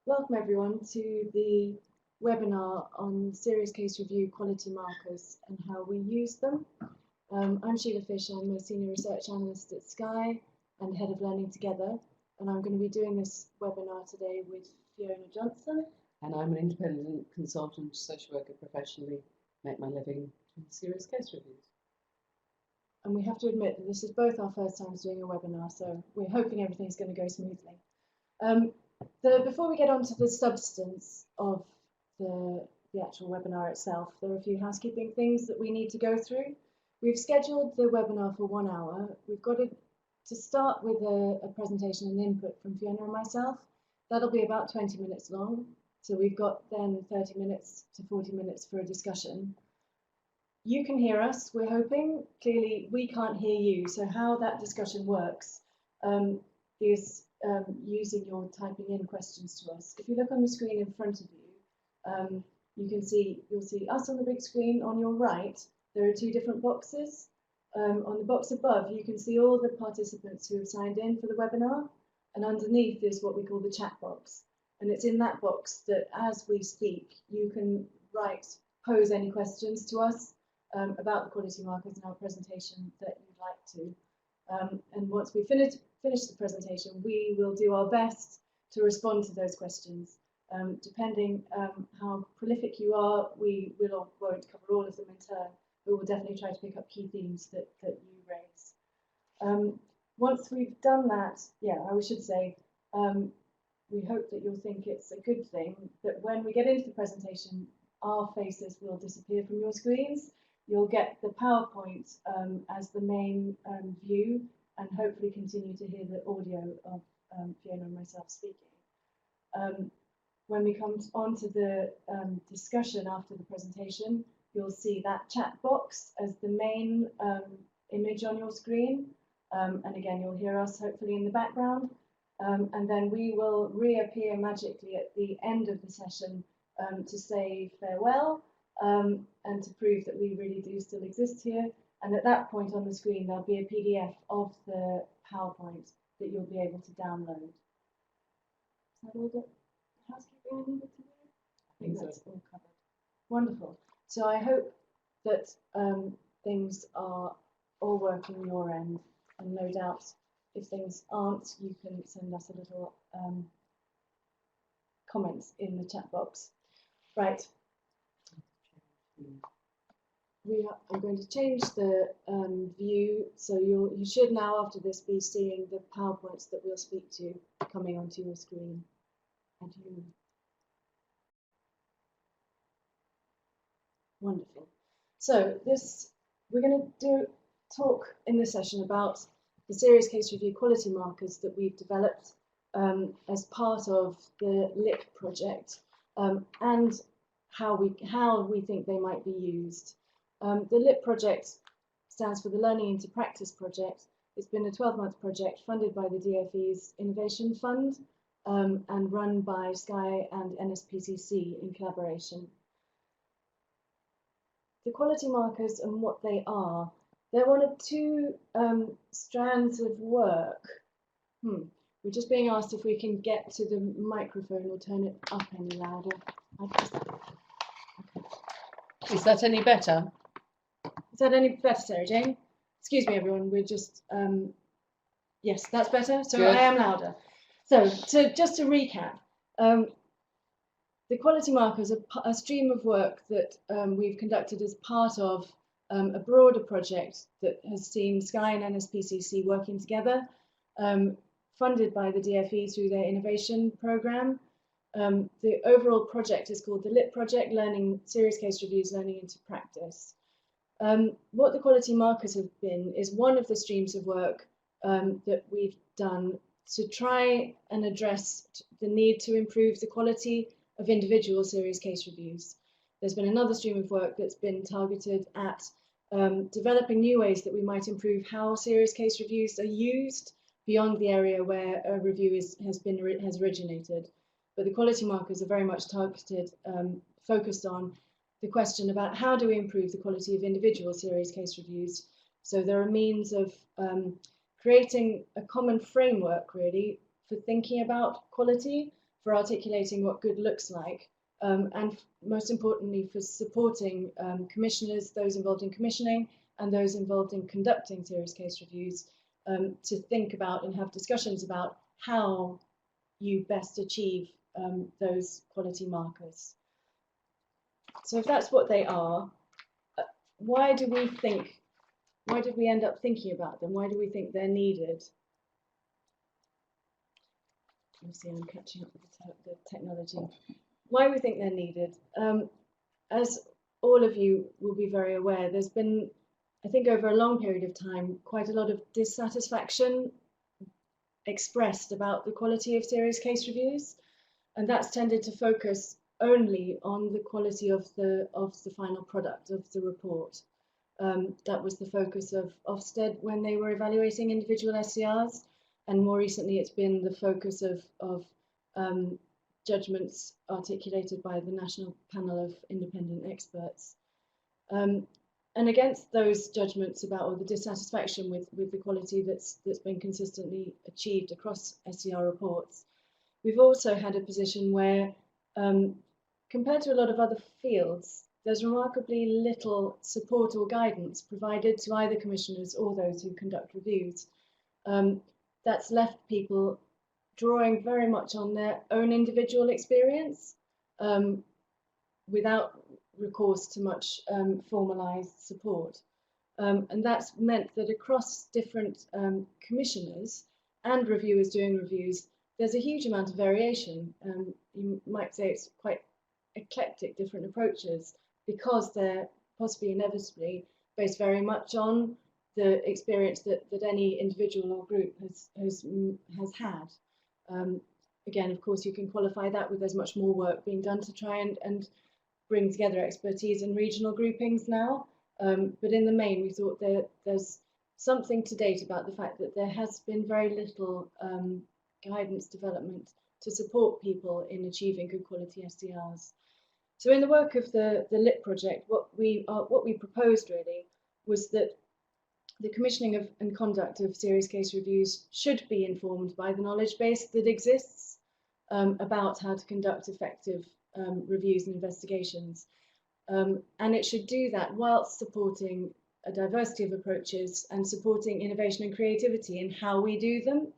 Welcome everyone to the webinar on serious case review quality markers and how we use them. I'm Sheila Fish, I'm a Senior Research Analyst at Sky and Head of Learning Together, and I'm going to be doing this webinar today with Fiona Johnson. And I'm an independent consultant social worker professionally, make my living in serious case reviews. And we have to admit that this is both our first times doing a webinar, so we're hoping everything's going to go smoothly. Before we get on to the substance of the actual webinar itself, there are a few housekeeping things that we need to go through. We've scheduled the webinar for 1 hour. We've got to start with a presentation and input from Fiona and myself. That'll be about 20 minutes long. So we've got then 30 minutes to 40 minutes for a discussion. You can hear us, we're hoping. Clearly, we can't hear you. So how that discussion works is using your typing in questions to us. If you look on the screen in front of you, you'll see us on the big screen. On your right, there are two different boxes. On the box above, you can see all the participants who have signed in for the webinar, and underneath is what we call the chat box. And it's in that box that, as we speak, you can pose any questions to us about the quality markers in our presentation that you'd like to. And once we finish the presentation, we will do our best to respond to those questions. Depending how prolific you are, we won't cover all of them in turn, but we'll definitely try to pick up key themes that you raise. Once we've done that, I should say, we hope that you'll think it's a good thing that when we get into the presentation, our faces will disappear from your screens. You'll get the PowerPoint as the main view, and hopefully continue to hear the audio of Fiona and myself speaking. When we come on to the discussion after the presentation, you'll see that chat box as the main image on your screen. And again, you'll hear us hopefully in the background. And then we will reappear magically at the end of the session to say farewell and to prove that we really do still exist here. And at that point on the screen, there'll be a PDF of the PowerPoint that you'll be able to download. Is that all the housekeeping I needed to do? I think that's all covered. Wonderful. So I hope that things are all working your end, and no doubt if things aren't, you can send us a little comments in the chat box. Right. I'm going to change the view, so you should now, after this, be seeing the PowerPoints that we'll speak to coming onto your screen. And you. Wonderful. So we're going to talk in this session about the serious case review quality markers that we've developed as part of the Liq Project and how we think they might be used. The Liq Project stands for the Learning into Practice Project. It's been a 12-month project funded by the DfE's Innovation Fund and run by Sky and NSPCC in collaboration. The quality markers and what they are, they're one of two strands of work. We're just being asked if we can get to the microphone or turn it up any louder. Okay. Is that any better? Is that any better, Sarah Jane? Excuse me, everyone. We're just yes, that's better. So good. I am louder. So just to recap, the quality markers are a stream of work that we've conducted as part of a broader project that has seen Sky and NSPCC working together, funded by the DfE through their innovation programme. The overall project is called the Liq Project, Serious Case Reviews Learning into Practice. What the quality markers have been is one of the streams of work that we've done to try and address the need to improve the quality of individual serious case reviews. There's been another stream of work that's been targeted at developing new ways that we might improve how serious case reviews are used beyond the area where a review has originated. But the quality markers are very much targeted, focused on the question about how do we improve the quality of individual serious case reviews. So there are means of creating a common framework, really, for thinking about quality for articulating what good looks like, and most importantly for supporting commissioners, those involved in commissioning and those involved in conducting serious case reviews, to think about and have discussions about how you best achieve those quality markers. So if that's what they are, why did we end up thinking about them? Why do we think they're needed? Obviously, I'm catching up with the technology. Why we think they're needed? As all of you will be very aware, there's been, I think over a long period of time, quite a lot of dissatisfaction expressed about the quality of serious case reviews, and that's tended to focus only on the quality of the final product of the report. That was the focus of Ofsted when they were evaluating individual SCRs, and more recently it's been the focus of judgments articulated by the National Panel of Independent Experts. And against those judgments about, or the dissatisfaction with the quality that's been consistently achieved across SCR reports, we've also had a position where, compared to a lot of other fields, there's remarkably little support or guidance provided to either commissioners or those who conduct reviews. That's left people drawing very much on their own individual experience, without recourse to much formalised support. And that's meant that across different commissioners and reviewers doing reviews, there's a huge amount of variation. You might say it's quite eclectic, different approaches, because they're possibly inevitably based very much on the experience that any individual or group has had. Again, of course, you can qualify that with there's much more work being done to try and bring together expertise in regional groupings now. But in the main, we thought there's something to date about the fact that there has been very little guidance development to support people in achieving good quality SDRs. So in the work of the Liq Project, what we proposed really was that the commissioning and conduct of serious case reviews should be informed by the knowledge base that exists about how to conduct effective reviews and investigations. And it should do that whilst supporting a diversity of approaches and supporting innovation and creativity in how we do them.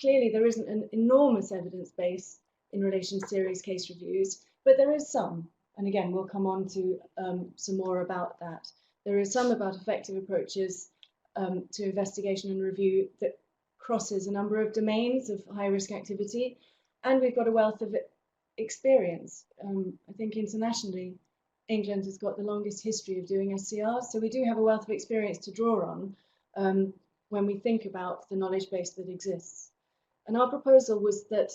Clearly, there isn't an enormous evidence base in relation to serious case reviews, but there is some. And again, we'll come on to some more about that. There is some about effective approaches to investigation and review that crosses a number of domains of high-risk activity, and we've got a wealth of experience. I think internationally, England has got the longest history of doing SCRs, so we do have a wealth of experience to draw on when we think about the knowledge base that exists. And our proposal was that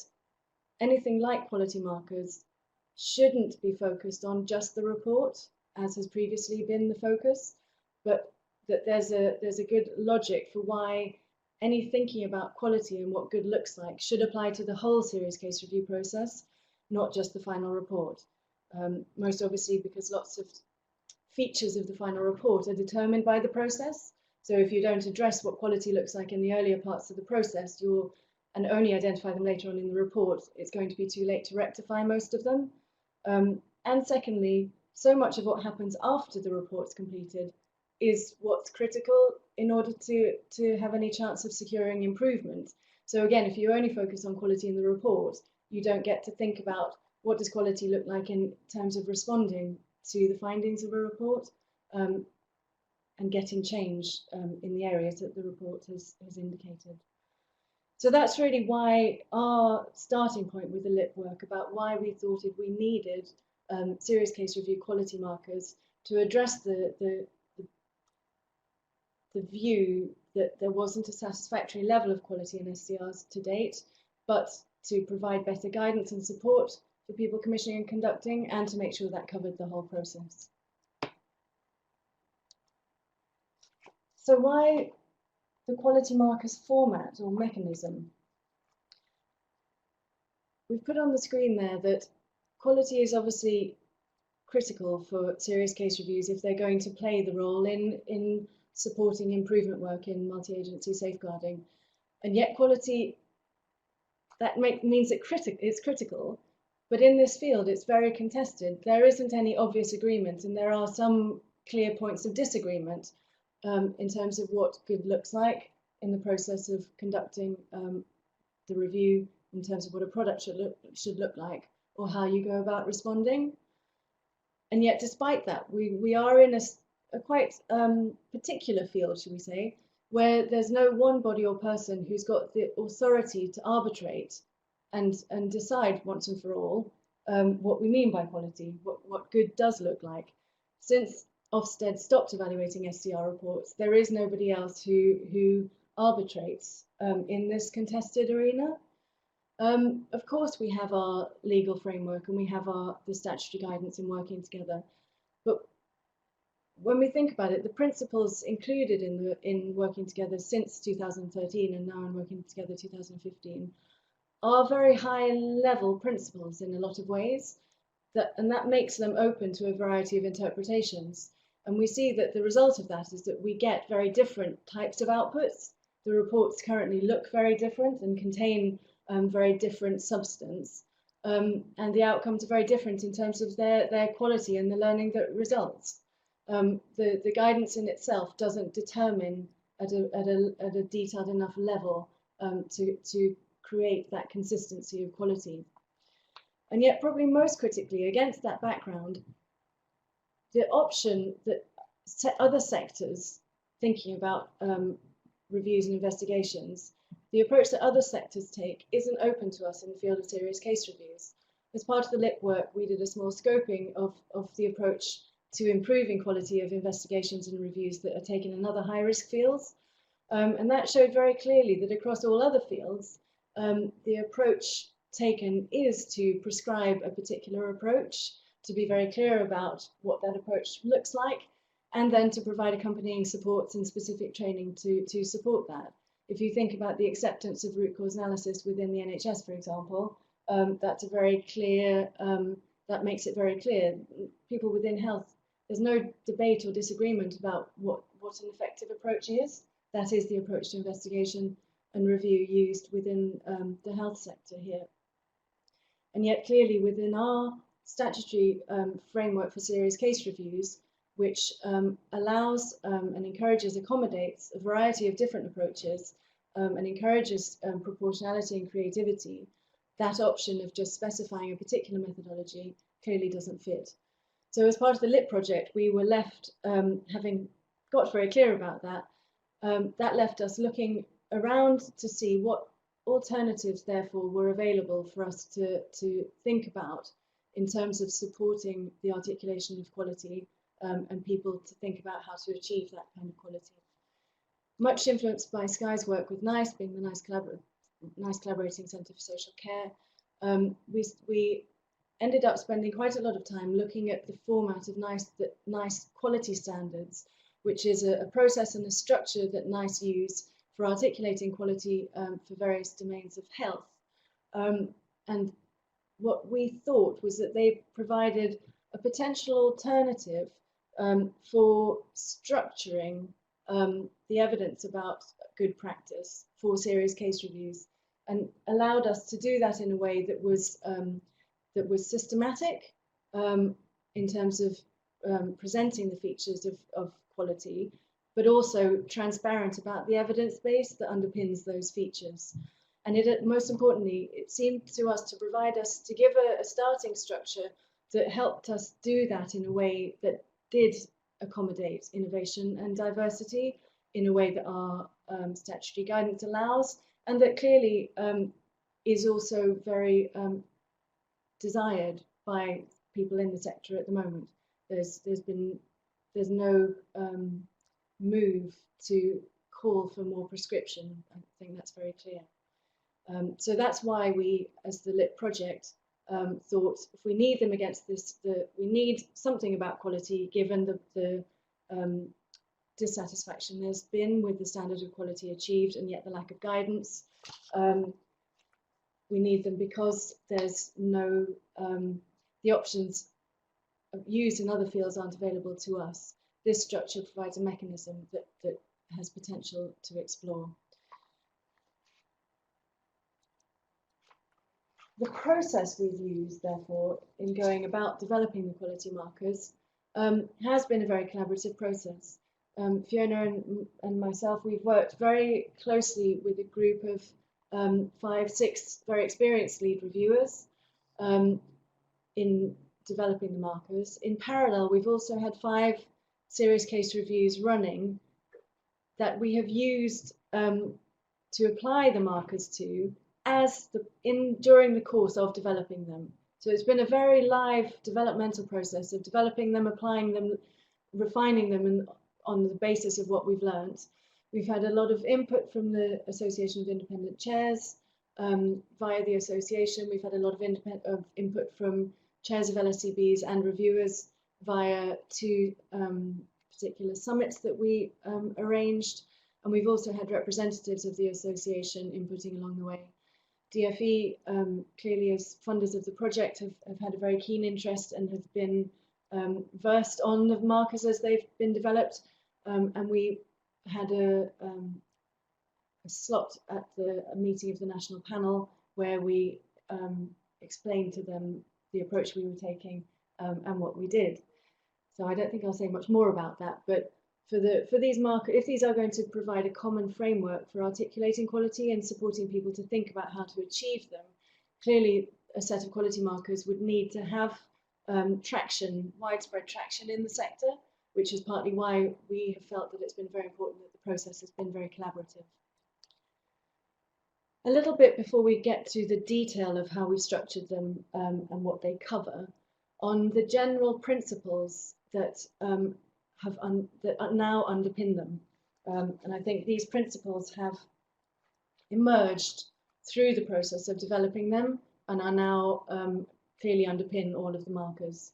anything like quality markers shouldn't be focused on just the report, as has previously been the focus, but that there's a good logic for why any thinking about quality and what good looks like should apply to the whole serious case review process, not just the final report. Most obviously because lots of features of the final report are determined by the process. So if you don't address what quality looks like in the earlier parts of the process, and only identify them later on in the report, it's going to be too late to rectify most of them. And secondly, so much of what happens after the report's completed is what's critical in order to have any chance of securing improvement. So again, if you only focus on quality in the report, you don't get to think about what does quality look like in terms of responding to the findings of a report and getting change in the areas that the report has indicated. So that's really why our starting point with the Liq work, about why we thought we needed serious case review quality markers to address the view that there wasn't a satisfactory level of quality in SCRs to date, but to provide better guidance and support for people commissioning and conducting, and to make sure that covered the whole process. So why the quality markers format or mechanism? We've put on the screen there that quality is obviously critical for serious case reviews if they're going to play the role in supporting improvement work in multi-agency safeguarding. And yet quality that means it's critical, but in this field it's very contested. There isn't any obvious agreement, and there are some clear points of disagreement in terms of what good looks like in the process of conducting the review, in terms of what a product should look like, or how you go about responding. And yet, despite that, we are in a quite particular field, should we say, where there's no one body or person who's got the authority to arbitrate and decide once and for all what we mean by quality, what good does look like. Since Ofsted stopped evaluating SCR reports, there is nobody else who arbitrates in this contested arena. Of course, we have our legal framework and we have the statutory guidance in working together, but when we think about it, the principles included in working together since 2013 and now in working together 2015 are very high-level principles in a lot of ways, and that makes them open to a variety of interpretations. And we see that the result of that is that we get very different types of outputs. The reports currently look very different and contain very different substance, and the outcomes are very different in terms of their quality and the learning that results. The guidance in itself doesn't determine at a detailed enough level to create that consistency of quality. And yet, probably most critically, against that background, the option that other sectors thinking about reviews and investigations, the approach that other sectors take isn't open to us in the field of serious case reviews. As part of the Liq work, we did a small scoping of the approach to improving quality of investigations and reviews that are taken in other high-risk fields. And that showed very clearly that across all other fields, the approach taken is to prescribe a particular approach, to be very clear about what that approach looks like, and then to provide accompanying supports and specific training to support that. If you think about the acceptance of root cause analysis within the NHS, for example, that's a very clear, that makes it very clear. People within health, there's no debate or disagreement about what an effective approach is. That is the approach to investigation and review used within the health sector here. And yet clearly within our statutory framework for serious case reviews, which allows and encourages, accommodates a variety of different approaches and encourages proportionality and creativity, that option of just specifying a particular methodology clearly doesn't fit. So as part of the Liq project, we were left, having got very clear about that, that left us looking around to see what alternatives therefore were available for us to think about in terms of supporting the articulation of quality and people to think about how to achieve that kind of quality. Much influenced by Sky's work with NICE, being the NICE Collaborating Centre for Social Care, we ended up spending quite a lot of time looking at the format of NICE quality standards, which is a process and a structure that NICE use for articulating quality for various domains of health. And what we thought was that they provided a potential alternative for structuring the evidence about good practice for serious case reviews, and allowed us to do that in a way that was systematic in terms of presenting the features of quality, but also transparent about the evidence base that underpins those features. And most importantly, it seemed to us to provide us, to give a starting structure that helped us do that in a way that did accommodate innovation and diversity in a way that our statutory guidance allows, and that clearly is also very desired by people in the sector at the moment. There's no move to call for more prescription. I think that's very clear. So that's why we, as the Liq Project, thought if we need them against this, we need something about quality given the dissatisfaction there's been with the standard of quality achieved and yet the lack of guidance. We need them because there's no, the options used in other fields aren't available to us. This structure provides a mechanism that has potential to explore. The process we've used, therefore, in going about developing the quality markers has been a very collaborative process. Fiona and myself, we've worked very closely with a group of 5, 6 very experienced lead reviewers in developing the markers. In parallel, we've also had 5 serious case reviews running that we have used to apply the markers to during the course of developing them. So it's been a very live developmental process of developing them, applying them, refining them, and on the basis of what we've learnt. We've had a lot of input from the Association of Independent Chairs via the association. We've had a lot of input from chairs of LSCBs and reviewers via 2 particular summits that we arranged. And we've also had representatives of the association inputting along the way. DFE, clearly as funders of the project, have had a very keen interest and have been versed on the markers as they've been developed. And we had a slot at the meeting of the national panel where we explained to them the approach we were taking and what we did. So I don't think I'll say much more about that, but for these markers, if these are going to provide a common framework for articulating quality and supporting people to think about how to achieve them, clearly a set of quality markers would need to have widespread traction in the sector, which is partly why we have felt that it's been very important that the process has been very collaborative. A little bit before we get to the detail of how we structured them and what they cover, on the general principles that now underpin them. And I think these principles have emerged through the process of developing them and are now clearly underpin all of the markers.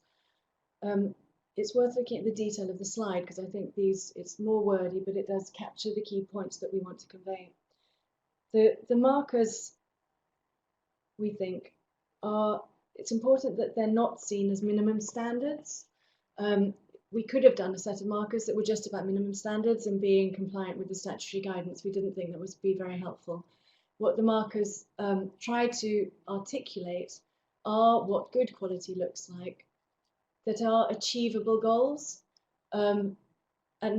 It's worth looking at the detail of the slide because I think it's more wordy, but it does capture the key points that we want to convey. The markers, we think, it's important that they're not seen as minimum standards. We could have done a set of markers that were just about minimum standards and being compliant with the statutory guidance. We didn't think that would be very helpful. What the markers try to articulate are what good quality looks like, that are achievable goals, and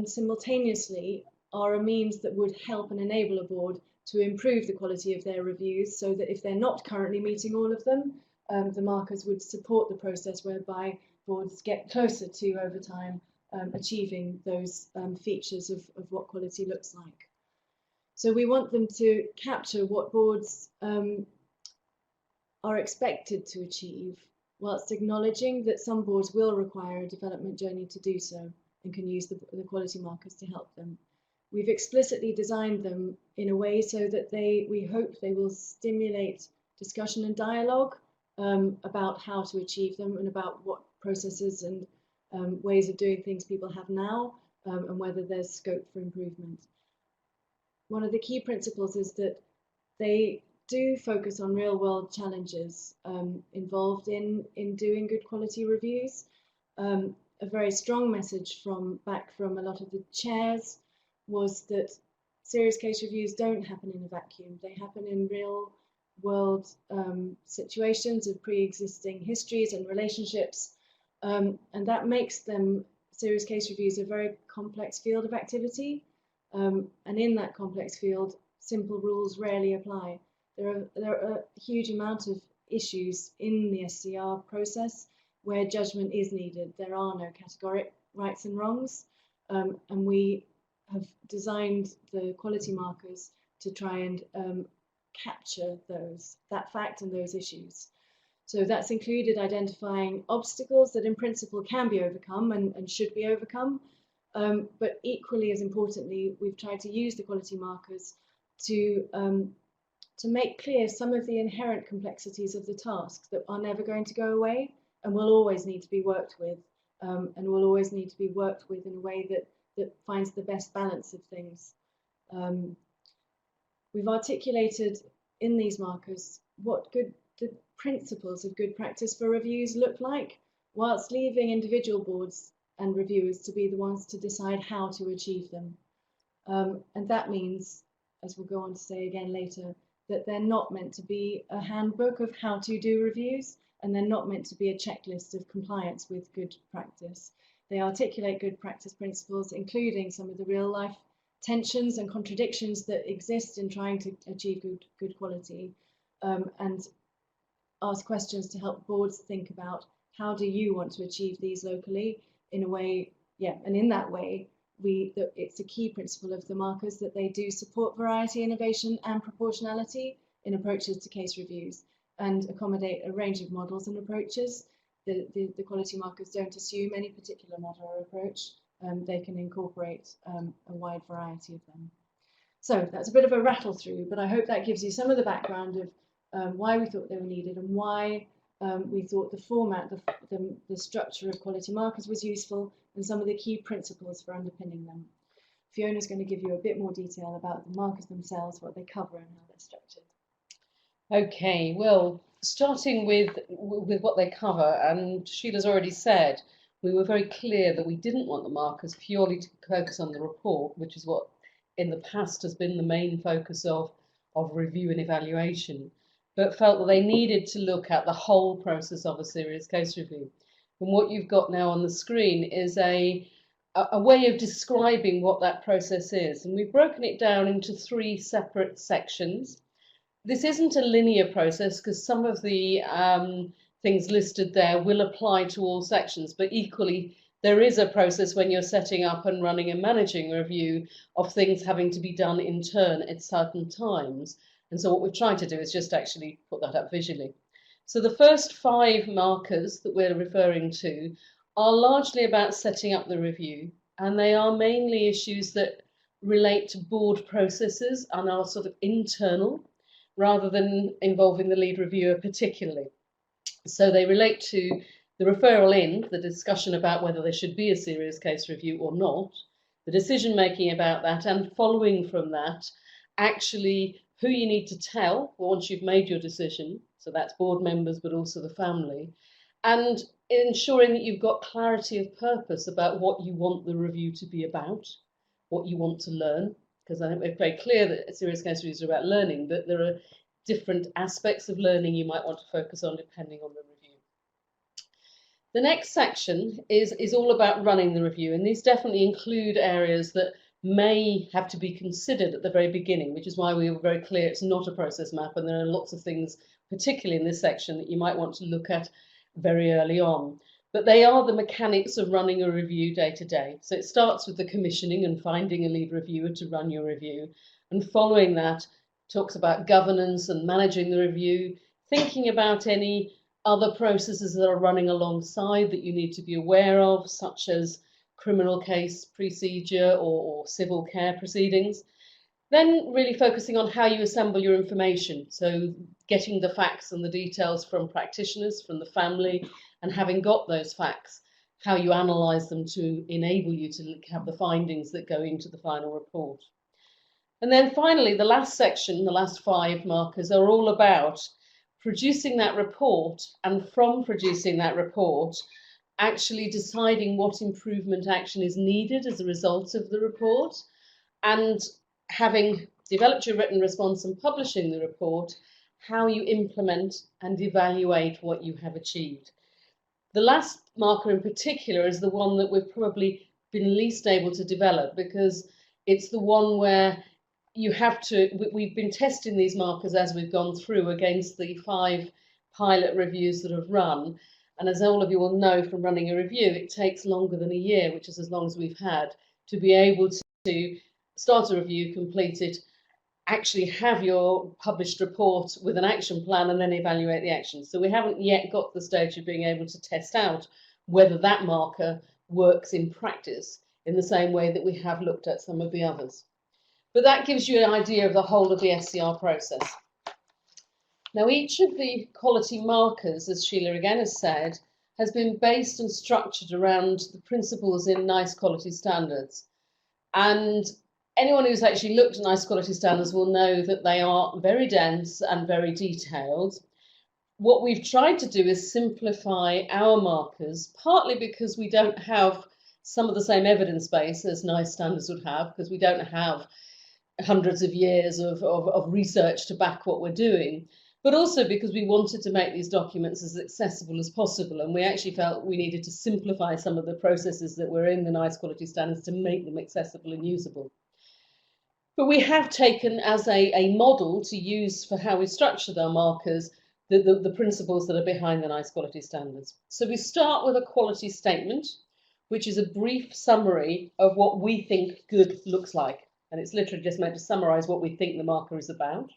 simultaneously are a means that would help and enable a board to improve the quality of their reviews, so that if they're not currently meeting all of them, the markers would support the process whereby boards get closer to, over time, achieving those features of what quality looks like. So we want them to capture what boards are expected to achieve, whilst acknowledging that some boards will require a development journey to do so and can use the quality markers to help them. We've explicitly designed them in a way so that we hope they will stimulate discussion and dialogue about how to achieve them and about what processes and ways of doing things people have now and whether there's scope for improvement. One of the key principles is that they do focus on real-world challenges involved in doing good quality reviews. A very strong message back from a lot of the chairs was that serious case reviews don't happen in a vacuum. They happen in real world situations of pre-existing histories and relationships, and that makes them, serious case reviews, a very complex field of activity, and in that complex field simple rules rarely apply. There are a huge amount of issues in the SCR process where judgment is needed. There are no categoric rights and wrongs, and we have designed the quality markers to try and capture that fact and those issues. So that's included identifying obstacles that in principle can be overcome and should be overcome, but equally as importantly, we've tried to use the quality markers to make clear some of the inherent complexities of the task that are never going to go away and will always need to be worked with, and will always need to be worked with in a way that finds the best balance of things. We've articulated in these markers what the principles of good practice for reviews look like, whilst leaving individual boards and reviewers to be the ones to decide how to achieve them. And that means, as we'll go on to say again later, that they're not meant to be a handbook of how to do reviews, and they're not meant to be a checklist of compliance with good practice. They articulate good practice principles, including some of the real life tensions and contradictions that exist in trying to achieve good quality, and ask questions to help boards think about how do you want to achieve these locally in a way, and in that way, it's a key principle of the markers that they do support variety, innovation and proportionality in approaches to case reviews and accommodate a range of models and approaches. The quality markers don't assume any particular model or approach. They can incorporate a wide variety of them. So that's a bit of a rattle through, but I hope that gives you some of the background of why we thought they were needed and why we thought the format, the structure of quality markers was useful, and some of the key principles for underpinning them. Fiona's going to give you a bit more detail about the markers themselves, what they cover and how they're structured. Okay, well, starting with what they cover, and Sheila's already said, we were very clear that we didn't want the markers purely to focus on the report, which is what in the past has been the main focus of review and evaluation, but felt that they needed to look at the whole process of a serious case review. And what you've got now on the screen is a way of describing what that process is. And we've broken it down into 3 separate sections. This isn't a linear process because some of the things listed there will apply to all sections, but equally there is a process when you're setting up and running and managing a review of things having to be done in turn at certain times. And so what we're trying to do is just actually put that up visually. So the first 5 markers that we're referring to are largely about setting up the review, and they are mainly issues that relate to board processes and are sort of internal rather than involving the lead reviewer particularly. So they relate to the referral in, the discussion about whether there should be a serious case review or not, the decision making about that, and following from that, actually who you need to tell once you've made your decision, so that's board members but also the family, and ensuring that you've got clarity of purpose about what you want the review to be about, what you want to learn, because I think we're very clear that serious case reviews are about learning, but there are different aspects of learning you might want to focus on depending on the review. The next section is all about running the review, and these definitely include areas that may have to be considered at the very beginning, which is why we were very clear it's not a process map, and there are lots of things, particularly in this section, that you might want to look at very early on. But they are the mechanics of running a review day to day. So it starts with the commissioning and finding a lead reviewer to run your review, and following that talks about governance and managing the review, thinking about any other processes that are running alongside that you need to be aware of, such as criminal case procedure or civil care proceedings. Then really focusing on how you assemble your information. So getting the facts and the details from practitioners, from the family, and having got those facts, how you analyse them to enable you to have the findings that go into the final report. And then finally, the last section, the last 5 markers, are all about producing that report, and from producing that report, actually deciding what improvement action is needed as a result of the report, and having developed your written response and publishing the report, how you implement and evaluate what you have achieved. The last marker in particular is the one that we've probably been least able to develop, because it's the one where you have to, we've been testing these markers as we've gone through against the 5 pilot reviews that have run. And as all of you will know from running a review, it takes longer than a year, which is as long as we've had, to be able to start a review, complete it, actually have your published report with an action plan, and then evaluate the action. So we haven't yet got to the stage of being able to test out whether that marker works in practice in the same way that we have looked at some of the others. But that gives you an idea of the whole of the SCR process. Now, each of the quality markers, as Sheila again has said, has been based and structured around the principles in NICE quality standards. And anyone who's actually looked at NICE quality standards will know that they are very dense and very detailed. What we've tried to do is simplify our markers, partly because we don't have some of the same evidence base as NICE standards would have, because we don't have hundreds of years of research to back what we're doing, but also because we wanted to make these documents as accessible as possible, and we actually felt we needed to simplify some of the processes that were in the NICE quality standards to make them accessible and usable. But we have taken as a model to use for how we structured our markers the principles that are behind the NICE quality standards. So we start with a quality statement, which is a brief summary of what we think good looks like. And it's literally just meant to summarize what we think the marker is about.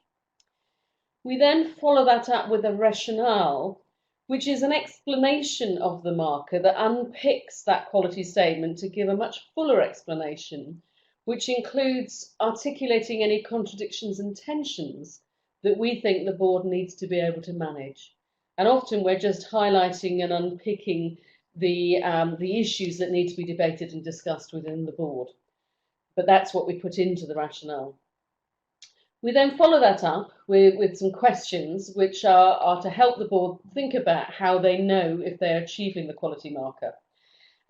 We then follow that up with a rationale, which is an explanation of the marker that unpicks that quality statement to give a much fuller explanation, which includes articulating any contradictions and tensions that we think the board needs to be able to manage. And often we're just highlighting and unpicking the issues that need to be debated and discussed within the board. But that's what we put into the rationale. We then follow that up with some questions which are to help the board think about how they know if they're achieving the quality marker.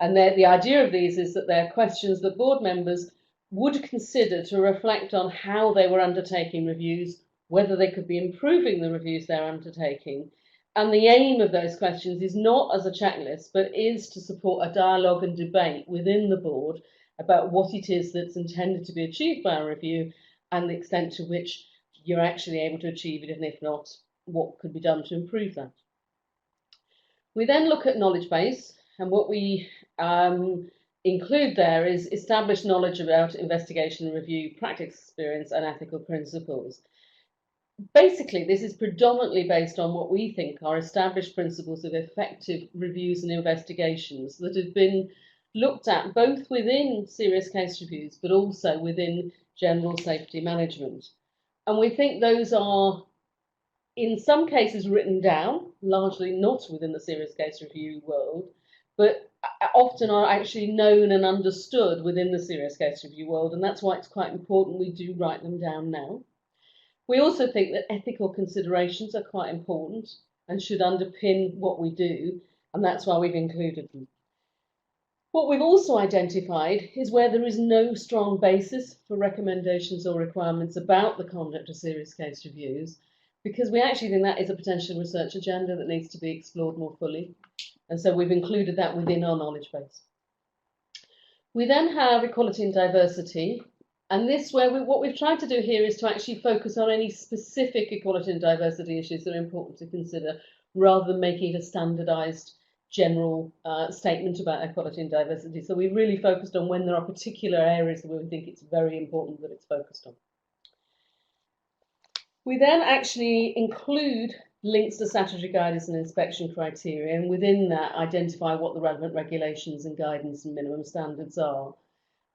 And the idea of these is that they're questions that board members would consider to reflect on how they were undertaking reviews, whether they could be improving the reviews they're undertaking. And the aim of those questions is not as a checklist, but is to support a dialogue and debate within the board about what it is that's intended to be achieved by a review and the extent to which you're actually able to achieve it, and if not, what could be done to improve that. We then look at knowledge base, and what we include there is established knowledge about investigation and review, practice experience, and ethical principles. Basically, this is predominantly based on what we think are established principles of effective reviews and investigations that have been looked at both within serious case reviews, but also within general safety management. And we think those are, in some cases, written down, largely not within the serious case review world, but often are actually known and understood within the serious case review world. And that's why it's quite important we do write them down now. We also think that ethical considerations are quite important and should underpin what we do, and that's why we've included them. What we've also identified is where there is no strong basis for recommendations or requirements about the conduct of serious case reviews, because we actually think that is a potential research agenda that needs to be explored more fully. And so we've included that within our knowledge base. We then have equality and diversity. And what we've tried to do here is to actually focus on any specific equality and diversity issues that are important to consider, rather than making it a standardised general statement about equality and diversity. So we've really focused on when there are particular areas where we think it's very important that it's focused on. We then actually include links to statutory guidance and inspection criteria, and within that identify what the relevant regulations and guidance and minimum standards are.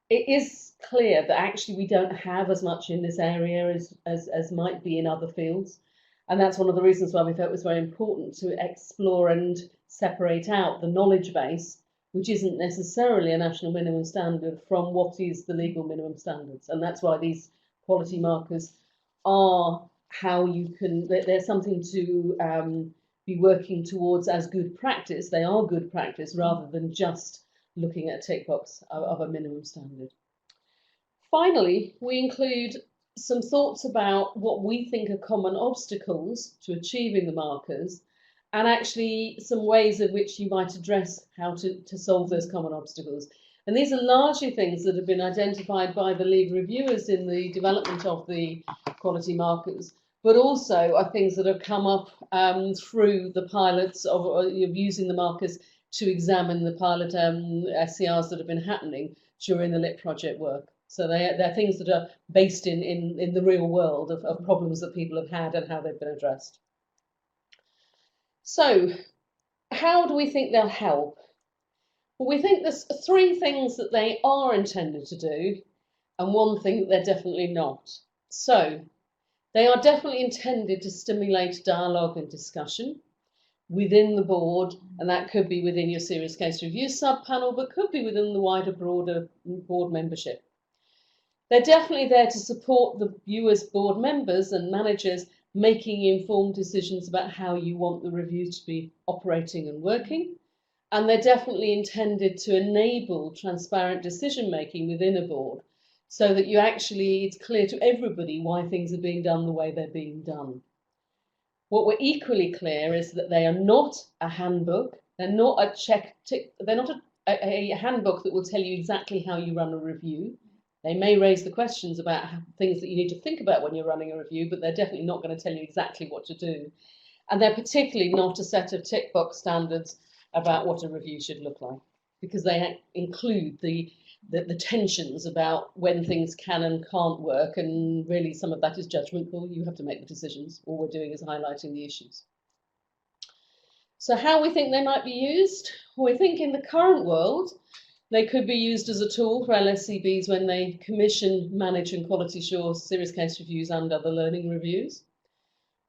It is clear that actually we don't have as much in this area as might be in other fields. And that's one of the reasons why we felt it was very important to explore and separate out the knowledge base, which isn't necessarily a national minimum standard, from what is the legal minimum standards. And that's why these quality markers are how you can, there's something to be working towards as good practice. They are good practice rather than just looking at a tick box of a minimum standard. Finally, we include some thoughts about what we think are common obstacles to achieving the markers, and actually some ways in which you might address how to solve those common obstacles. And these are largely things that have been identified by the lead reviewers in the development of the quality markers, but also are things that have come up through the pilots of using the markers to examine the pilot SCRs that have been happening during the Liq Project work. So they're things that are based in the real world of problems that people have had and how they've been addressed. So how do we think they'll help? Well, we think there's three things that they are intended to do and one thing that they're definitely not. So they are definitely intended to stimulate dialogue and discussion within the board, and that could be within your serious case review sub-panel, but could be within the wider, broader board membership. They're definitely there to support the viewers, board members and managers making informed decisions about how you want the review to be operating and working. And they're definitely intended to enable transparent decision making within a board so that it's clear to everybody why things are being done the way they're being done. What we're equally clear is that they are not a handbook. They're not they're not a handbook that will tell you exactly how you run a review. They may raise the questions about things that you need to think about when you're running a review, but they're definitely not going to tell you exactly what to do. And they're particularly not a set of tick box standards about what a review should look like, because they include the tensions about when things can and can't work, and really some of that is judgment call. You have to make the decisions. All we're doing is highlighting the issues. So how we think they might be used? We think in the current world, they could be used as a tool for LSCBs when they commission, manage and quality assure serious case reviews and other learning reviews.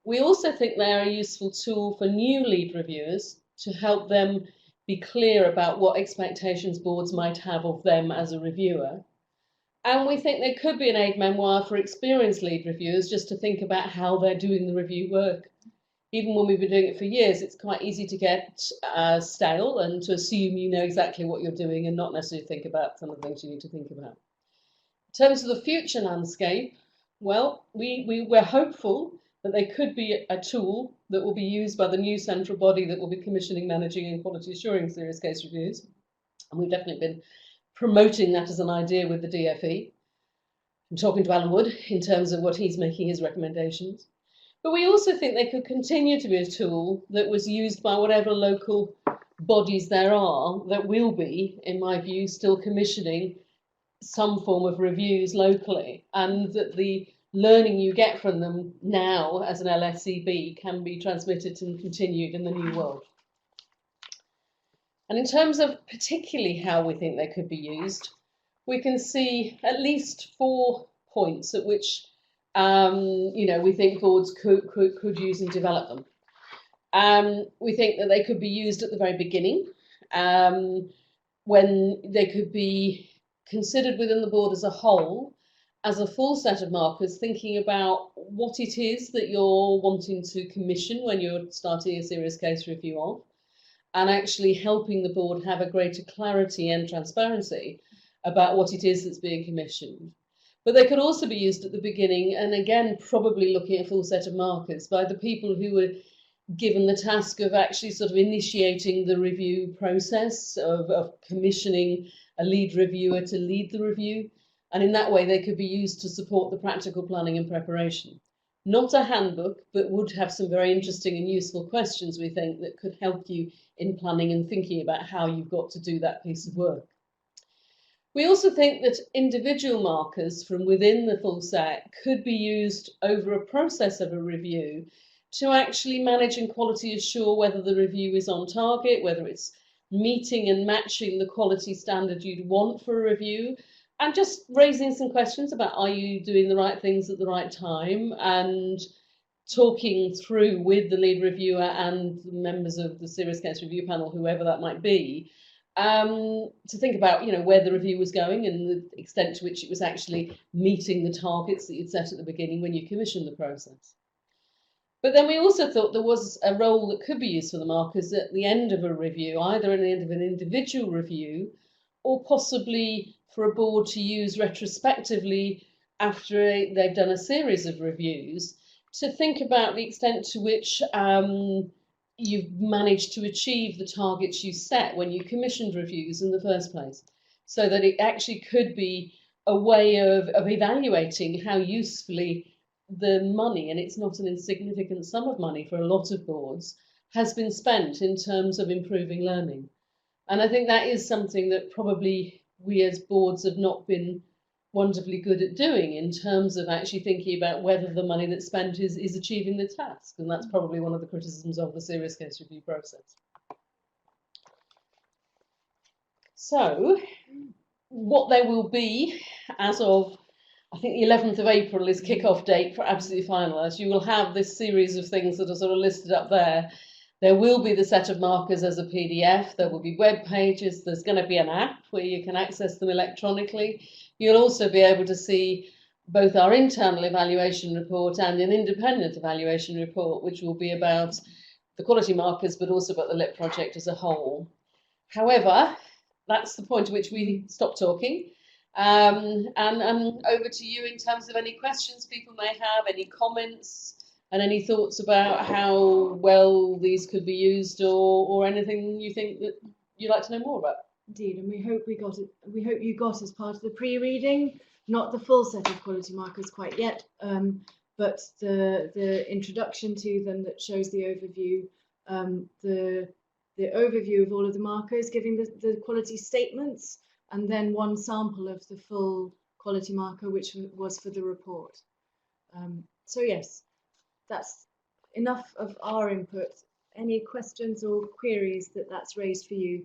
We also think they are a useful tool for new lead reviewers to help them be clear about what expectations boards might have of them as a reviewer. And we think they could be an aid memoir for experienced lead reviewers just to think about how they're doing the review work. Even when we've been doing it for years, it's quite easy to get stale and to assume you know exactly what you're doing and not necessarily think about some of the things you need to think about. In terms of the future landscape, well, we're hopeful that they could be a tool that will be used by the new central body that will be commissioning, managing and quality assuring serious case reviews. And we've definitely been promoting that as an idea with the DFE. I'm talking to Alan Wood in terms of what he's making his recommendations. But we also think they could continue to be a tool that was used by whatever local bodies there are that will be, in my view, still commissioning some form of reviews locally, and that the learning you get from them now as an LSCB can be transmitted and continued in the new world. And in terms of particularly how we think they could be used, we can see at least 4 points at which we think boards could use and develop them. We think that they could be used at the very beginning, when they could be considered within the board as a whole, as a full set of markers, thinking about what it is that you're wanting to commission when you're starting a serious case review of, and actually helping the board have a greater clarity and transparency about what it is that's being commissioned. But they could also be used at the beginning, and again, probably looking at a full set of markers by the people who were given the task of actually sort of initiating the review process, of commissioning a lead reviewer to lead the review. And in that way, they could be used to support the practical planning and preparation. Not a handbook, but would have some very interesting and useful questions, we think, that could help you in planning and thinking about how you've got to do that piece of work. We also think that individual markers from within the full set could be used over a process of a review to actually manage and quality assure whether the review is on target, whether it's meeting and matching the quality standard you'd want for a review, and just raising some questions about, are you doing the right things at the right time, and talking through with the lead reviewer and the members of the serious case review panel, whoever that might be, to think about where the review was going and the extent to which it was actually meeting the targets that you'd set at the beginning when you commissioned the process. But then we also thought there was a role that could be used for the markers at the end of a review, either at the end of an individual review or possibly for a board to use retrospectively after they've done a series of reviews, to think about the extent to which you've managed to achieve the targets you set when you commissioned reviews in the first place, so that it actually could be a way of evaluating how usefully the money, and it's not an insignificant sum of money for a lot of boards, has been spent in terms of improving learning. And I think that is something that probably we as boards have not been wonderfully good at doing, in terms of actually thinking about whether the money that's spent is achieving the task. And that's probably one of the criticisms of the serious case review process. So what there will be as of, I think the 11th of April is kick-off date for absolutely finalised. You will have this series of things that are sort of listed up there. There will be the set of markers as a PDF. There will be web pages. There's going to be an app where you can access them electronically. You'll also be able to see both our internal evaluation report and an independent evaluation report, which will be about the quality markers, but also about the Liq Project as a whole. However, that's the point at which we stop talking. And over to you in terms of any questions people may have, any comments, and any thoughts about how well these could be used, or anything you think that you'd like to know more about. Indeed, and we hope we got it. We hope you got as part of the pre-reading, not the full set of quality markers quite yet, but the introduction to them that shows the overview, the overview of all of the markers, giving the quality statements, and then one sample of the full quality marker, which was for the report. So yes, that's enough of our input. Any questions or queries that's raised for you?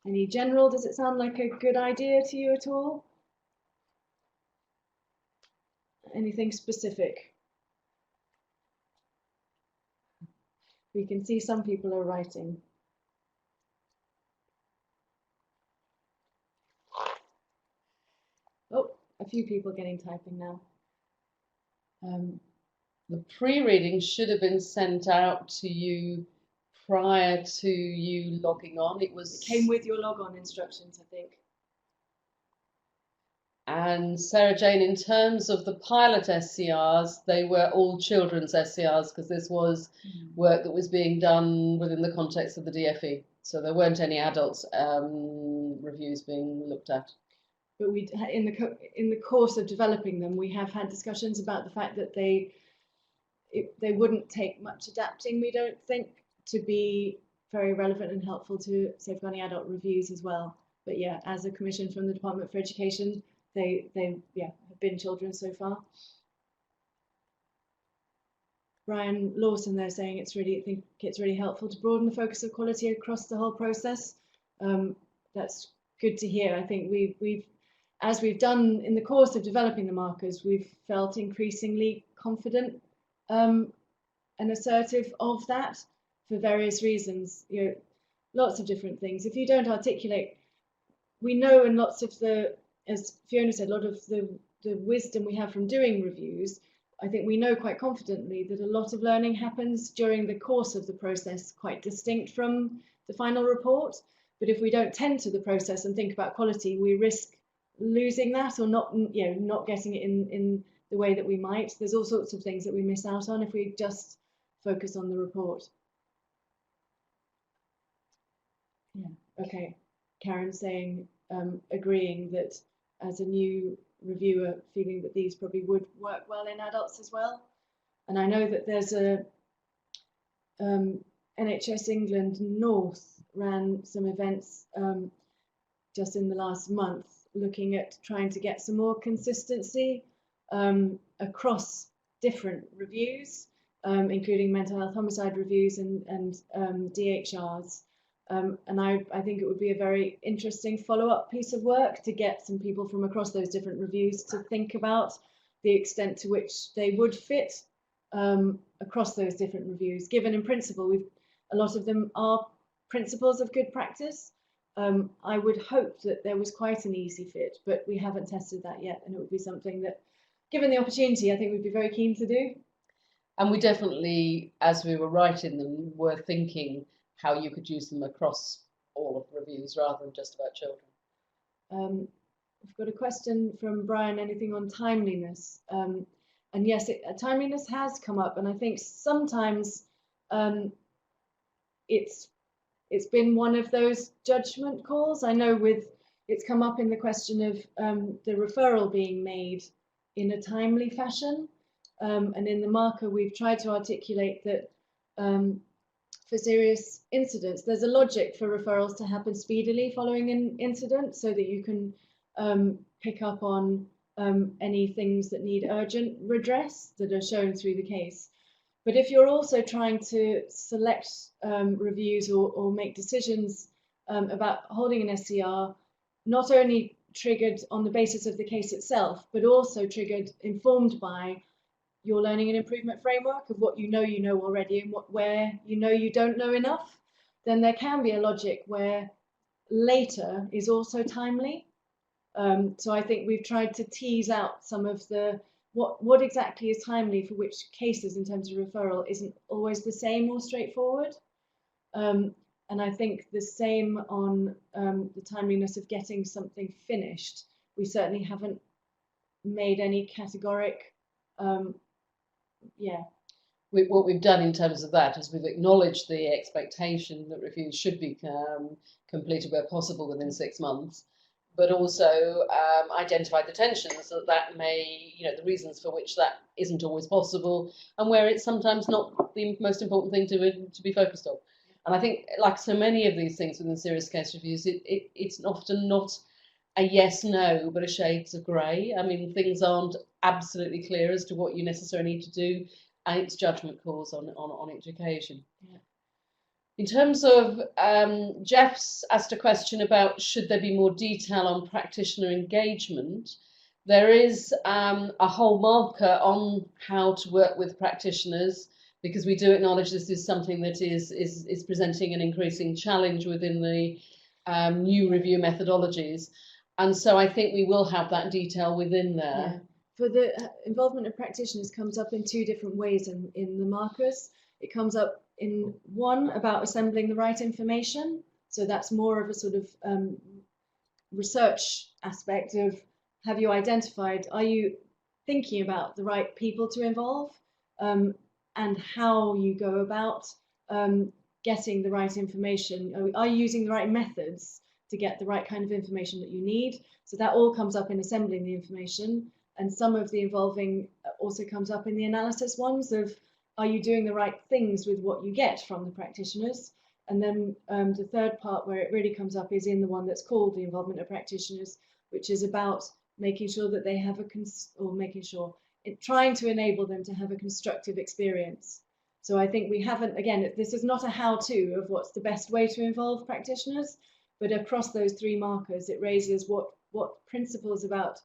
Any general, does it sound like a good idea to you at all? Anything specific? We can see some people are writing. Oh, a few people getting typing now. The pre-reading should have been sent out to you prior to you logging on. It came with your log-on instructions, I think. And Sarah Jane, in terms of the pilot SCRs, they were all children's SCRs because this was work that was being done within the context of the DFE. So there weren't any adults reviews being looked at. But in the course of developing them, we have had discussions about the fact that they wouldn't take much adapting, we don't think, to be very relevant and helpful to safeguarding adult reviews as well. But yeah, as a commission from the Department for Education, they have been children so far. Brian Lawson there saying I think it's really helpful to broaden the focus of quality across the whole process. That's good to hear. I think as we've done in the course of developing the markers, we've felt increasingly confident and assertive of that for various reasons. You know, lots of different things. If you don't articulate, we know, and lots of as Fiona said, a lot of the wisdom we have from doing reviews, I think we know quite confidently that a lot of learning happens during the course of the process, quite distinct from the final report. But if we don't tend to the process and think about quality, we risk losing that, or not getting it in the way that we might. There's all sorts of things that we miss out on if we just focus on the report. Yeah, okay. Karen saying, agreeing that as a new reviewer, feeling that these probably would work well in adults as well. And I know that there's a NHS England North ran some events just in the last month, looking at trying to get some more consistency across different reviews, including mental health homicide reviews and DHRs. And I think it would be a very interesting follow-up piece of work to get some people from across those different reviews to think about the extent to which they would fit across those different reviews, given in principle a lot of them are principles of good practice. I would hope that there was quite an easy fit, but we haven't tested that yet, and it would be something that, given the opportunity, I think we'd be very keen to do. And we definitely, as we were writing them, were thinking how you could use them across all of the reviews rather than just about children. We've got a question from Brian, anything on timeliness? And yes, timeliness has come up, and I think sometimes it's been one of those judgment calls. I know it's come up in the question of the referral being made in a timely fashion. And in the marker, we've tried to articulate that for serious incidents, there's a logic for referrals to happen speedily following an incident so that you can pick up on any things that need urgent redress that are shown through the case. But if you're also trying to select reviews or make decisions about holding an SCR, not only triggered on the basis of the case itself, but also informed by your learning and improvement framework of what you know already and where you don't know enough, then there can be a logic where later is also timely. So I think we've tried to tease out some of the what exactly is timely for which cases in terms of referral isn't always the same or straightforward. And And I think the same on the timeliness of getting something finished. We certainly haven't made any categoric, yeah. What we've done in terms of that is we've acknowledged the expectation that reviews should be completed where possible within 6 months, but also identified the tensions that may, the reasons for which that isn't always possible, and where it's sometimes not the most important thing to be focused on. And I think, like so many of these things within serious case reviews, it's often not a yes, no, but a shades of grey. I mean, things aren't absolutely clear as to what you necessarily need to do, and it's judgment calls on each occasion. Yeah. In terms of, Jeff's asked a question about should there be more detail on practitioner engagement. There is a whole marker on how to work with practitioners, because we do acknowledge this is something that is presenting an increasing challenge within the new review methodologies. And so I think we will have that detail within there. Yeah. For the involvement of practitioners comes up in 2 different ways in the markers. It comes up in one about assembling the right information. So that's more of a sort of research aspect of, have you identified, are you thinking about the right people to involve, and how you go about getting the right information. Are you using the right methods to get the right kind of information that you need? So that all comes up in assembling the information. And some of the involving also comes up in the analysis ones of, are you doing the right things with what you get from the practitioners? And then the third part where it really comes up is in the one that's called the involvement of practitioners, which is about making sure that they have trying to enable them to have a constructive experience. So I think we haven't, again, this is not a how-to of what's the best way to involve practitioners, but across those 3 markers, it raises what principles about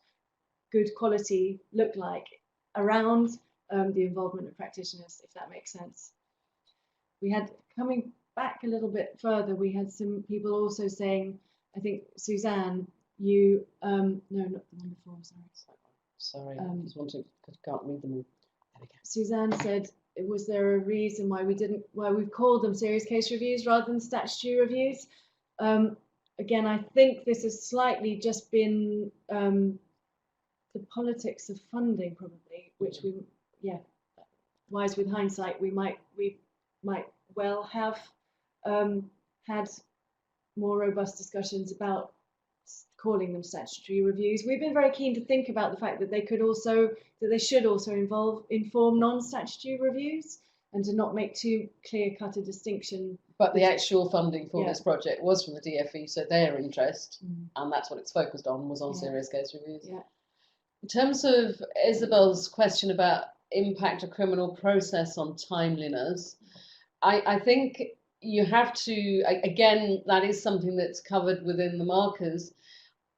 good quality look like around the involvement of practitioners, if that makes sense. We had, coming back a little bit further, we had some people also saying, I think Suzanne, you, no, not the one before, Sorry, I just want to, can't read them all. There we go. Suzanne said, was there a reason why we've called them serious case reviews rather than statutory reviews? Again, I think this has slightly just been the politics of funding, probably, which wise with hindsight, we might well have had more robust discussions about calling them statutory reviews. We've been very keen to think about the fact that they should also inform non-statutory reviews, and to not make too clear-cut a distinction. But the actual funding for this project was from the DFE, so their interest, and that's what it's focused on, was on serious case reviews. Yeah. In terms of Isabel's question about impact of criminal process on timeliness, I think you have to, again, that is something that's covered within the markers.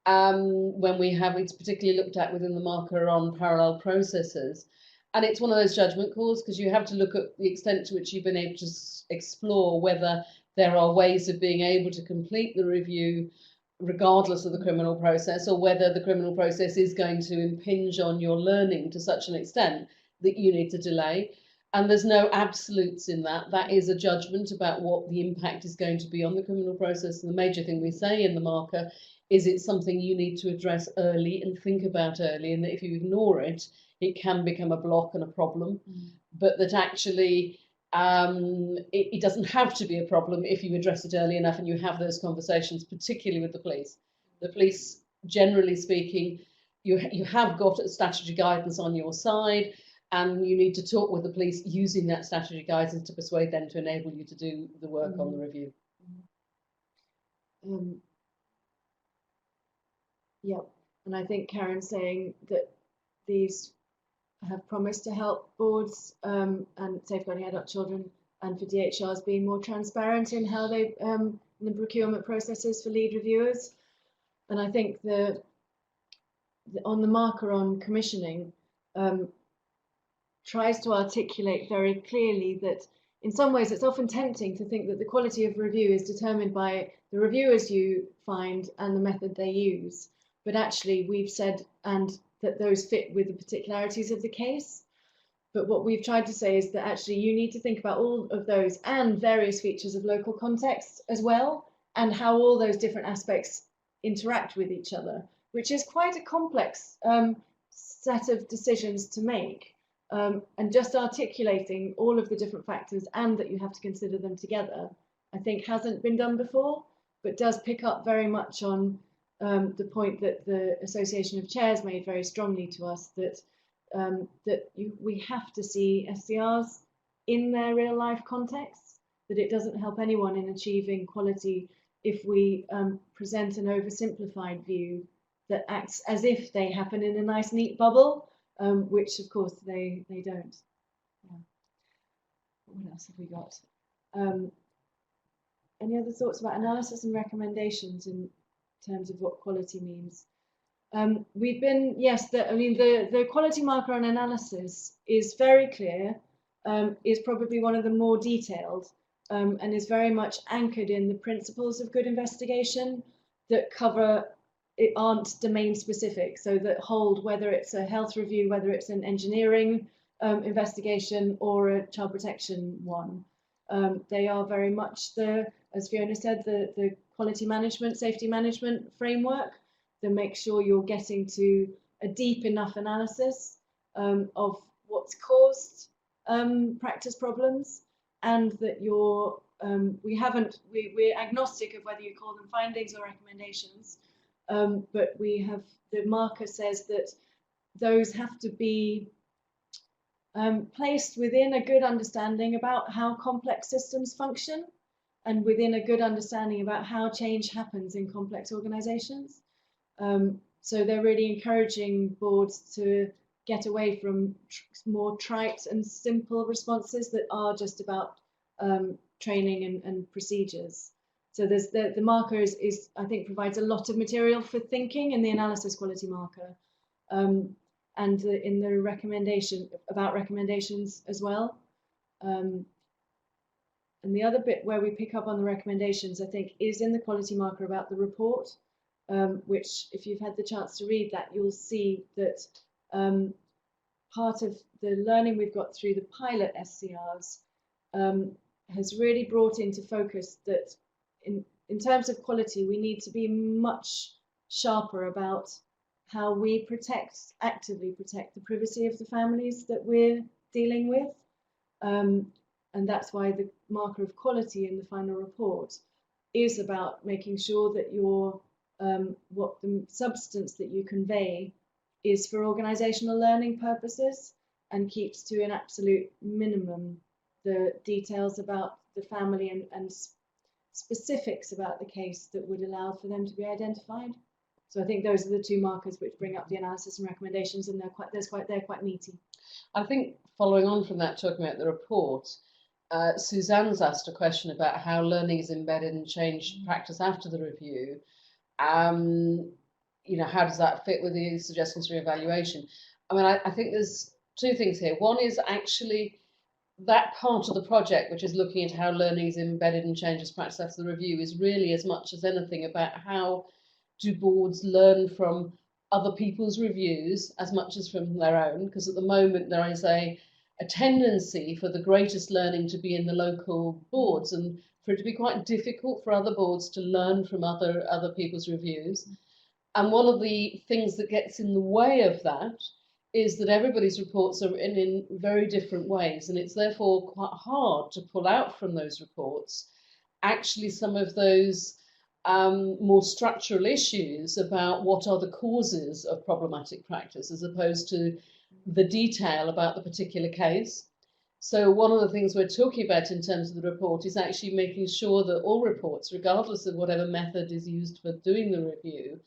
When it's particularly looked at within the marker on parallel processes. And it's one of those judgment calls, because you have to look at the extent to which you've been able to explore whether there are ways of being able to complete the review regardless of the criminal process, or whether the criminal process is going to impinge on your learning to such an extent that you need to delay. And there's no absolutes in that. That is a judgment about what the impact is going to be on the criminal process. And the major thing we say in the marker is it's something you need to address early and think about early, and that if you ignore it, it can become a block and a problem, but that actually it doesn't have to be a problem if you address it early enough and you have those conversations, particularly with the police. The police, generally speaking, you have got statutory guidance on your side, and you need to talk with the police using that statutory guidance to persuade them to enable you to do the work on the review. Yeah, and I think Karen's saying that these have promised to help boards and safeguarding adult children, and for DHRs being more transparent in how they the procurement processes for lead reviewers. And I think on the marker on commissioning tries to articulate very clearly that in some ways it's often tempting to think that the quality of review is determined by the reviewers you find and the method they use. But actually we've said that those fit with the particularities of the case. But what we've tried to say is that actually you need to think about all of those and various features of local context as well, and how all those different aspects interact with each other, which is quite a complex set of decisions to make. And just articulating all of the different factors and that you have to consider them together, I think hasn't been done before, but does pick up very much on the point that the Association of Chairs made very strongly to us, that we have to see SCRs in their real life context, that it doesn't help anyone in achieving quality if we present an oversimplified view that acts as if they happen in a nice neat bubble, which of course they don't. Yeah. What else have we got? Any other thoughts about analysis and recommendations in terms of what quality means? We've been, yes, the quality marker on analysis is very clear, is probably one of the more detailed, and is very much anchored in the principles of good investigation that cover, it aren't domain specific, so that hold whether it's a health review, whether it's an engineering investigation or a child protection one. They are very much as Fiona said, the quality management, safety management framework that makes sure you're getting to a deep enough analysis of what's caused practice problems, and that we're agnostic of whether you call them findings or recommendations, but the marker says that those have to be placed within a good understanding about how complex systems function and within a good understanding about how change happens in complex organizations. So they're really encouraging boards to get away from more trite and simple responses that are just about training and procedures. So there's the marker is I think provides a lot of material for thinking in the analysis quality marker, and in the recommendation about recommendations as well. And the other bit where we pick up on the recommendations, I think, is in the quality marker about the report, which if you've had the chance to read that, you'll see that part of the learning we've got through the pilot SCRs has really brought into focus that in terms of quality, we need to be much sharper about how we actively protect the privacy of the families that we're dealing with. And that's why the marker of quality in the final report is about making sure that what the substance that you convey is for organizational learning purposes and keeps to an absolute minimum the details about the family and specifics about the case that would allow for them to be identified. So I think those are the two markers which bring up the analysis and recommendations, and they're quite meaty. I think following on from that, talking about the report, Suzanne's asked a question about how learning is embedded in change practice after the review. You know, how does that fit with the suggestions for evaluation? I mean, I think there's two things here. One is actually that part of the project, which is looking at how learning is embedded in changes practice after the review, is really as much as anything about how do boards learn from other people's reviews as much as from their own, because at the moment there is a tendency for the greatest learning to be in the local boards and for it to be quite difficult for other boards to learn from other people's reviews. And one of the things that gets in the way of that is that everybody's reports are written in very different ways, and it's therefore quite hard to pull out from those reports actually some of those more structural issues about what are the causes of problematic practice as opposed to the detail about the particular case. So one of the things we're talking about in terms of the report is actually making sure that all reports, regardless of whatever method is used for doing the review,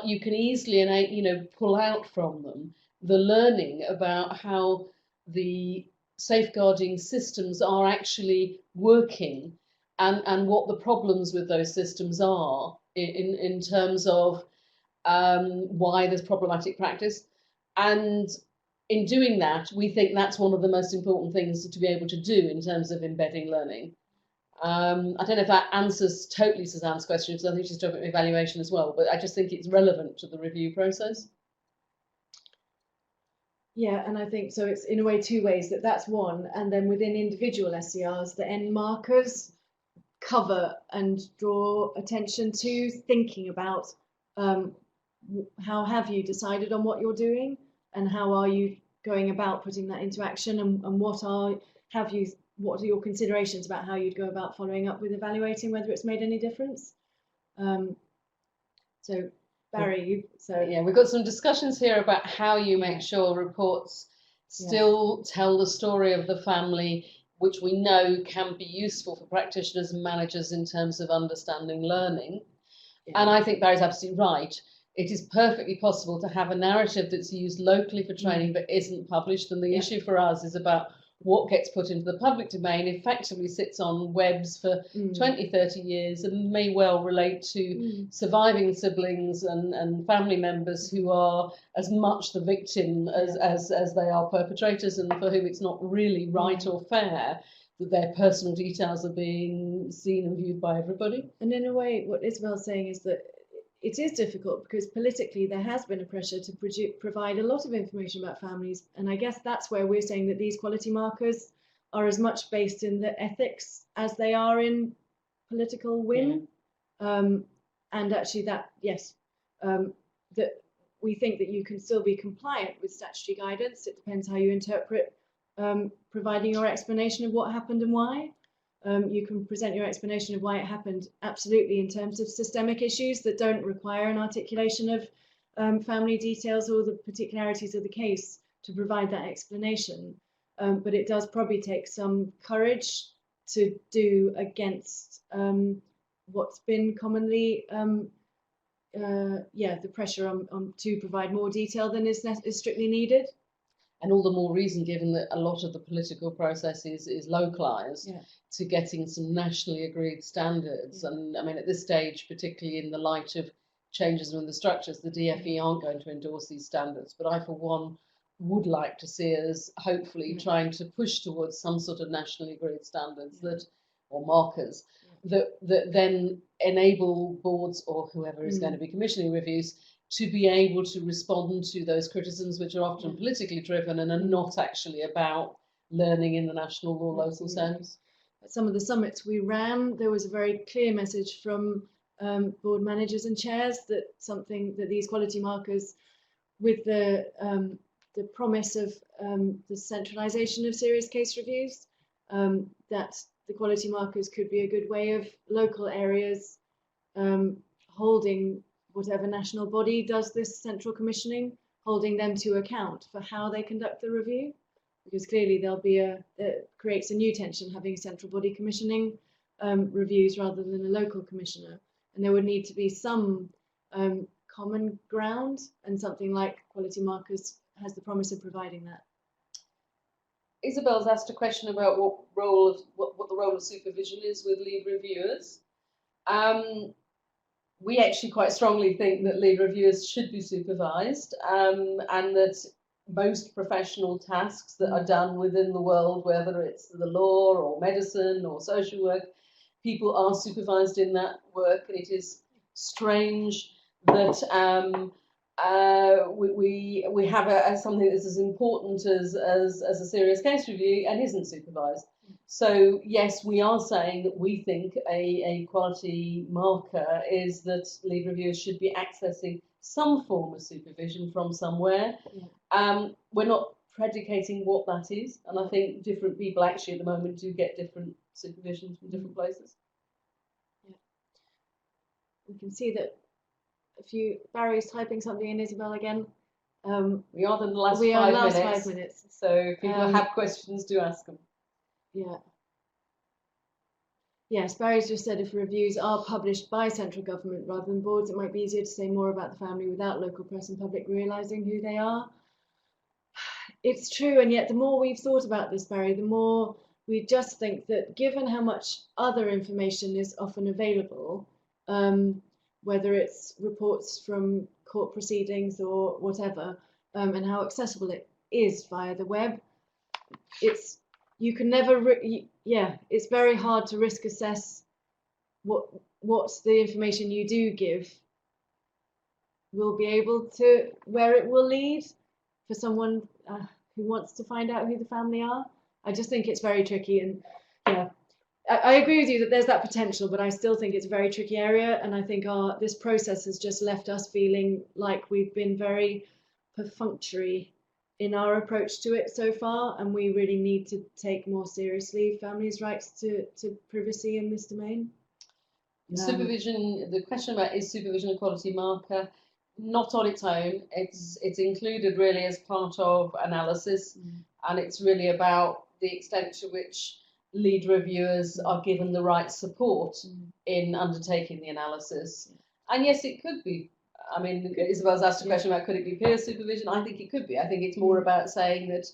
you can easily pull out from them the learning about how the safeguarding systems are actually working and what the problems with those systems are in terms of why there's problematic practice. And in doing that, we think that's one of the most important things to be able to do in terms of embedding learning. I don't know if that answers totally Suzanne's question, because I think she's talking about evaluation as well, but I just think it's relevant to the review process. Yeah, and I think so. It's in a way two ways. That's one, and then within individual SCRs, the end markers cover and draw attention to thinking about um, how have you decided on what you're doing, and how are you going about putting that into action, and what are your considerations about how you'd go about following up with evaluating whether it's made any difference. So Barry, yeah, we've got some discussions here about how you make sure reports still tell the story of the family, which we know can be useful for practitioners and managers in terms of understanding learning. And I think Barry's absolutely right. It is perfectly possible to have a narrative that's used locally for training but isn't published. And the issue for us is about what gets put into the public domain effectively sits on webs for 20, 30 years and may well relate to surviving siblings and family members who are as much the victim as they are perpetrators, and for whom it's not really right or fair that their personal details are being seen and viewed by everybody. And in a way, what Isabel's saying is that it is difficult because politically there has been a pressure to provide a lot of information about families. And I guess that's where we're saying that these quality markers are as much based in the ethics as they are in political whim. And actually that we think that you can still be compliant with statutory guidance. It depends how you interpret providing your explanation of what happened and why. You can present your explanation of why it happened absolutely in terms of systemic issues that don't require an articulation of family details or the particularities of the case to provide that explanation. But it does probably take some courage to do against what's been commonly the pressure on to provide more detail than is strictly needed. And all the more reason given that a lot of the political process is localised to getting some nationally agreed standards. And I mean, at this stage, particularly in the light of changes in the structures, the DFE aren't going to endorse these standards. But I, for one, would like to see us hopefully trying to push towards some sort of nationally agreed standards or markers that then enable boards or whoever is going to be commissioning reviews to be able to respond to those criticisms, which are often politically driven and are not actually about learning in the national or local sense. At some of the summits we ran, there was a very clear message from board managers and chairs that these quality markers, with the promise of the centralisation of serious case reviews, that the quality markers could be a good way of local areas holding whatever national body does this central commissioning, holding them to account for how they conduct the review, because clearly there'll be it creates a new tension having a central body commissioning reviews rather than a local commissioner, and there would need to be some common ground, and something like quality markers has the promise of providing that. Isabel's asked a question about what the role of supervision is with lead reviewers. We actually quite strongly think that lead reviewers should be supervised, and that most professional tasks that are done within the world, whether it's the law or medicine or social work, people are supervised in that work. And it is strange that we have something that's as important as a serious case review and isn't supervised. So yes, we are saying that we think a quality marker is that lead reviewers should be accessing some form of supervision from somewhere. We're not predicating what that is, and I think different people actually at the moment do get different supervision from different places. We can see that Barry's typing something in, Isabel, again. We are in the last 5 minutes. So if people have questions, do ask them. Yes, Barry's just said if reviews are published by central government rather than boards, it might be easier to say more about the family without local press and public realising who they are. It's true, and yet the more we've thought about this, Barry, the more we just think that given how much other information is often available, whether it's reports from court proceedings or whatever, and how accessible it is via the web, you can never, it's very hard to risk assess what the information you do give will be able to, where it will lead for someone who wants to find out who the family are. I just think it's very tricky, and yeah, I agree with you that there's that potential, but I still think it's a very tricky area, and I think this process has just left us feeling like we've been very perfunctory in our approach to it so far, and we really need to take more seriously families' rights to privacy in this domain. Supervision, the question about is supervision a quality marker? Not on its own. It's included really as part of analysis, and it's really about the extent to which lead reviewers are given the right support in undertaking the analysis. And yes, it could be. I mean, Isabel's asked a question about could it be peer supervision? I think it could be. I think it's more about saying that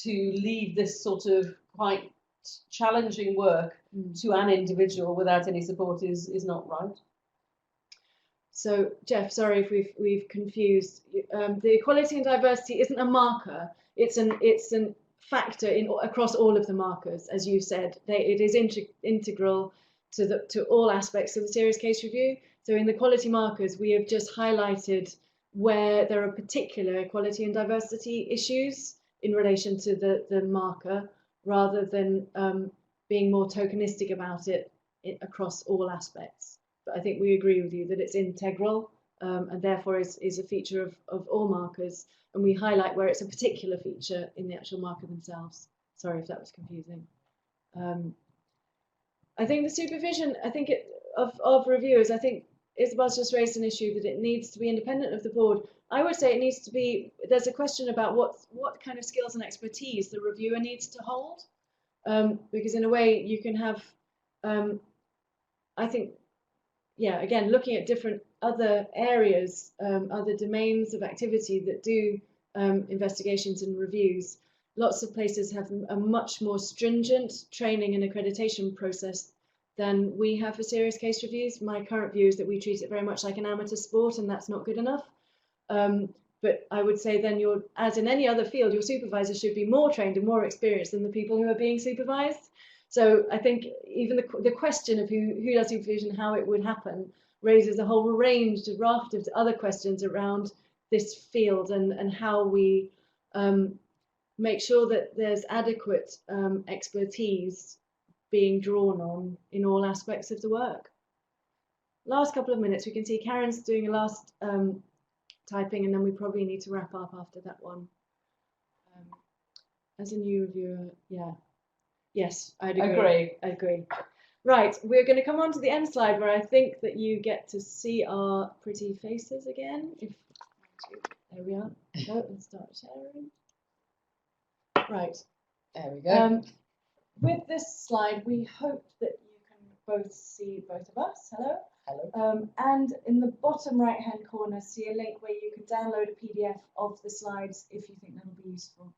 to leave this sort of quite challenging work to an individual without any support is not right. So, Jeff, sorry if we've confused. The equality and diversity isn't a marker. It's an factor across all of the markers, as you said. It is integral to all aspects of the serious case review. So in the quality markers, we have just highlighted where there are particular equality and diversity issues in relation to the marker, rather than being more tokenistic about it across all aspects. But I think we agree with you that it's integral, and therefore is a feature of all markers, and we highlight where it's a particular feature in the actual marker themselves. Sorry if that was confusing. I think the supervision, of reviewers, I think Isabel's just raised an issue that it needs to be independent of the board. I would say it needs to be, there's a question about what kind of skills and expertise the reviewer needs to hold, because in a way you can have, I think, yeah, again, looking at different other areas, other domains of activity that do investigations and reviews, lots of places have a much more stringent training and accreditation process than we have for serious case reviews. My current view is that we treat it very much like an amateur sport, and that's not good enough. But I would say then as in any other field, your supervisor should be more trained and more experienced than the people who are being supervised. So I think even the question of who does supervision, how it would happen, raises a whole raft of other questions around this field and how we make sure that there's adequate expertise being drawn on in all aspects of the work. Last couple of minutes, we can see Karen's doing a last typing, and then we probably need to wrap up after that one. As a new reviewer, yeah. Yes, I'd agree. I agree. Right, we're going to come on to the end slide where I think that you get to see our pretty faces again. There we are. So let's start sharing. Right. There we go. With this slide, we hope that you can both see both of us. Hello. Hello. And in the bottom right-hand corner, see a link where you can download a PDF of the slides if you think that'll be useful.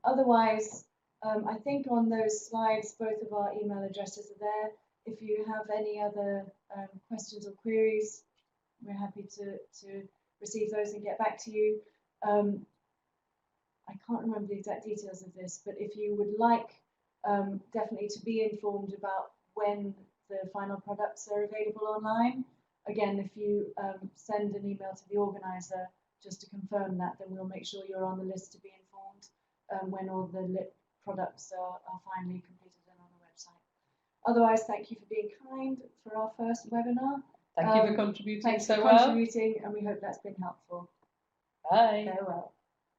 Otherwise, I think on those slides, both of our email addresses are there. If you have any other questions or queries, we're happy to receive those and get back to you. I can't remember the exact details of this, but if you would like definitely to be informed about when the final products are available online, again, if you send an email to the organizer just to confirm that, then we'll make sure you're on the list to be informed when all the Liq products are finally completed and on the website. Otherwise, thank you for being kind for our first webinar. Thank you for contributing Thanks so for well. contributing, and we hope that's been helpful. Bye. Farewell.